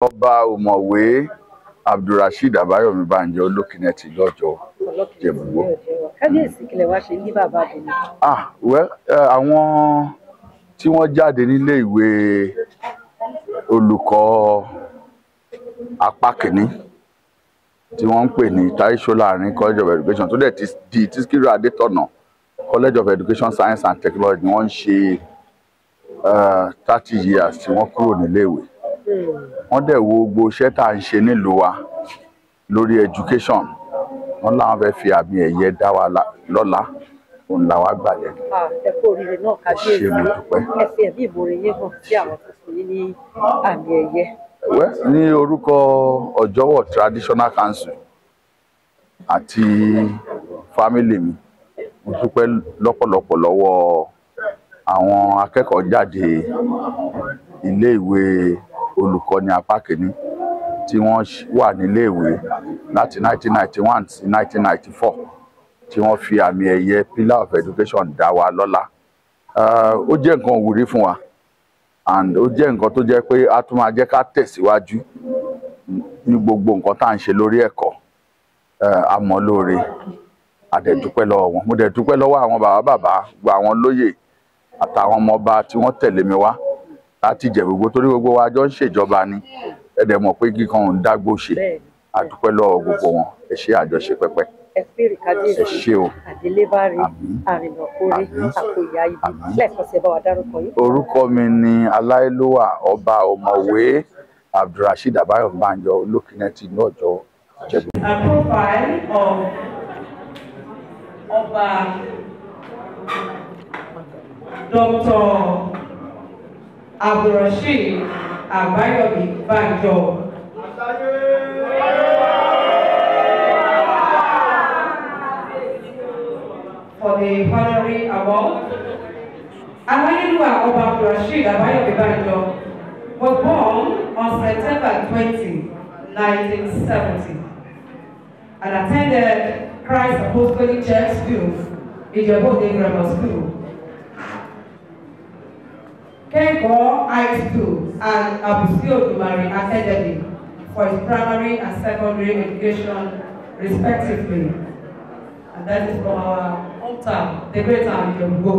Ọba Omowe AbdulRasheed Abayomi Banjo Olokinne ti lọ́jọ́ Ijebu. Kábíyèsí kílẹ̀ wá ṣe ní bàbá Àbẹ̀ní. Àwọn tí wọ́n jáde nílé ìwé olùkọ́ apá kìíní tí wọ́n ń pè ní Taisolaarin College of Education tó dẹ̀ ti di Tísíkírù Adétọ̀nà College of Education Science and Technology ni wọ́n ń ṣe 30 years tí wọ́n kúrò nílé ìwé. Wọ́n dẹ̀ wo gbogbo iṣẹ́ tá à ń ṣe nílùú wa lórí education. Wọ́n láwọn fẹ́ fi àmì ẹ̀yẹ dá wa lọ́lá. Òun la wá gbà yẹn. Ẹ kú oríire náà kábíyèsí. Ṣé mo dúpẹ́. Ẹ fi ẹ̀mí ìmoore yín hàn sí àwọn tó fún yín ní àmì ẹ̀yẹ. Ní orúkọ Ojowo Traditional Council àti family mi, mo dúpẹ́ lọ́pọ̀lọpọ̀ lọ́wọ́ àwọn akẹ́kọ̀ọ́ jáde ilé ìwé olùkọ́ni apá kìíní tí wọ́n wà nílé ìwé láti 1991 sí 1994 tí wọ́n fi àmì ẹ̀yẹ Pillar of Education dá wa lọ́lá. Ó jẹ́ nǹkan ìwúrí fún wa, and ó jẹ́ nǹkan tó jẹ́ pé a tún máa jẹ́ ká tẹ̀síwájú ní gbogbo nǹkan tá à ń ṣe lórí ẹ̀kọ́. Àmọ́ lóore, a dẹ̀ dúpẹ́ lọ́wọ́ wọn. Mo dẹ̀ dúpẹ́ lọ́wọ́ àwọn bàbá gbogbo àwọn lóyè àtàwọn ọmọọba tí wọ́n tẹ̀lé mi wá láti Ìjẹ̀bú torí gbogbo wa jọ ń ṣèjọba ni. Ẹ dẹ̀ mọ̀ pé kíkan ò ń dágbó ṣe. A dúpẹ́ lọ́wọ́ gbogbo wọn. Ẹ ṣé àjọṣe pẹ́pẹ́. Ẹ fèrè kábíyèsí. Ẹ ṣé o. Àdélébárí, àrìnàkórí, àkòyà ibi. Lẹ́ẹ̀kan sí ẹ bá wa dárúkọ yín. Orúkọ mi ni Aláìlúwà Ọba Omowe AbdulRasheed Abayomi Banjo Olokinne ti lọ́jọ́ Ijebu. A profile of Ọba Dr. AbdulRasheed Abayomi Banjo. For the honorary award, Aláyélúwà Ọba AbdulRasheed Abayomi Banjo was born on September 20, 1970, and attended Christ Apostolic Church School, Ijebu Grammar School, Kenko High School, and Abusio Dumari Academy for his primary and secondary education, respectively. And that is from our hometown, the great town Ijebu.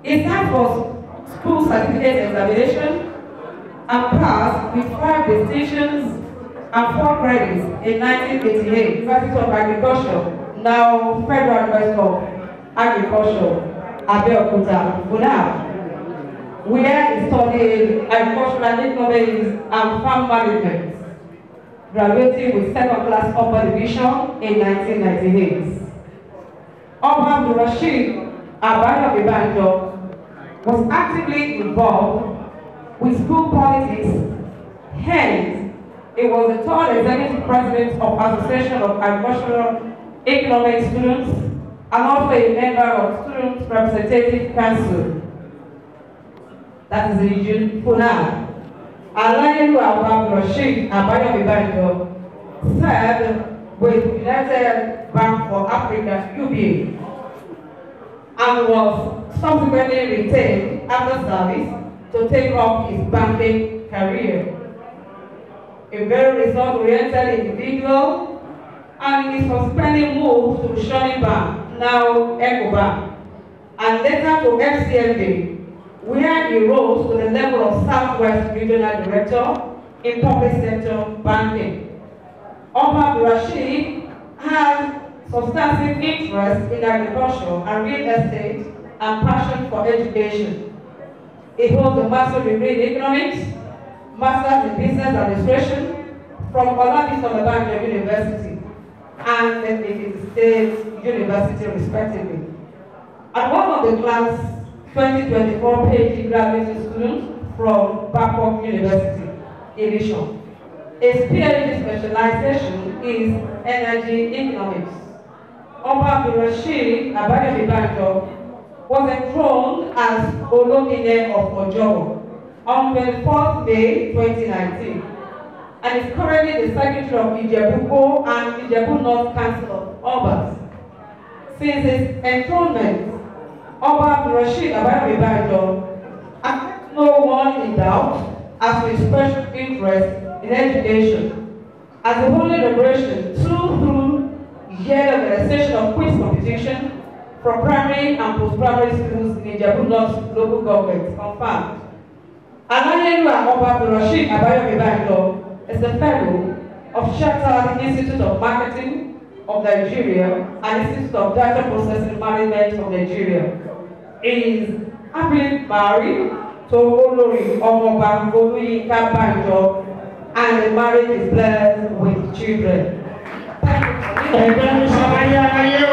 It's time for school certificate examination and passed with 5 distinctions and 4 credits in 1988, University of Agriculture, now Federal University of Agriculture, Abayomi, Funab, where he studied agricultural economics and farm management, graduating with 2nd class upper division in 1998. Oba AbdulRasheed Abayomi Banjo was actively involved with school politics. Hence, he was the 3rd executive president of Association of Agricultural Economic Students and also a member of Students Representative Council. That is the region Funab. Aláyélúwà AbdulRasheed Abayomi Banjo served with United Bank for Africa (UBA) and was subsequently retained after service to take up his banking career. A very result-oriented individual, and in his subsequent move to Shoni Bank, now EcoBank, and later to FCMB, where he rose to the level of Southwest Regional Director in public sector banking. Oba AbdulRasheed has substantive interest in agriculture and real estate and passion for education. He holds a master's degree in economics, master's in business administration from Banjo University and the State University, respectively. And one of the class 2024 PhD graduate students from Babcock University, Edition. His PhD specialization is energy economics. Oba AbdulRasheed Abayomi Banjo was enthroned as Olokinne of Ojowo on 24th May 2019 and is currently the Secretary of Ijebu and Ijebu North Council of Obas. Since his enthronement, Oba AbdulRasheed Abayomi Banjo has no one in doubt as with special interest in education, as the Holy Liberation through year organization of quiz competition for primary and post-primary schools in Ijebu North local government confirmed. AbdulRasheed Abayomi Banjo is a fellow of Chartered Institute of Marketing of Nigeria and Institute of Data Processing Management of Nigeria. He is happily married to Omowe Banjo, and the marriage is blessed with children. Thank you for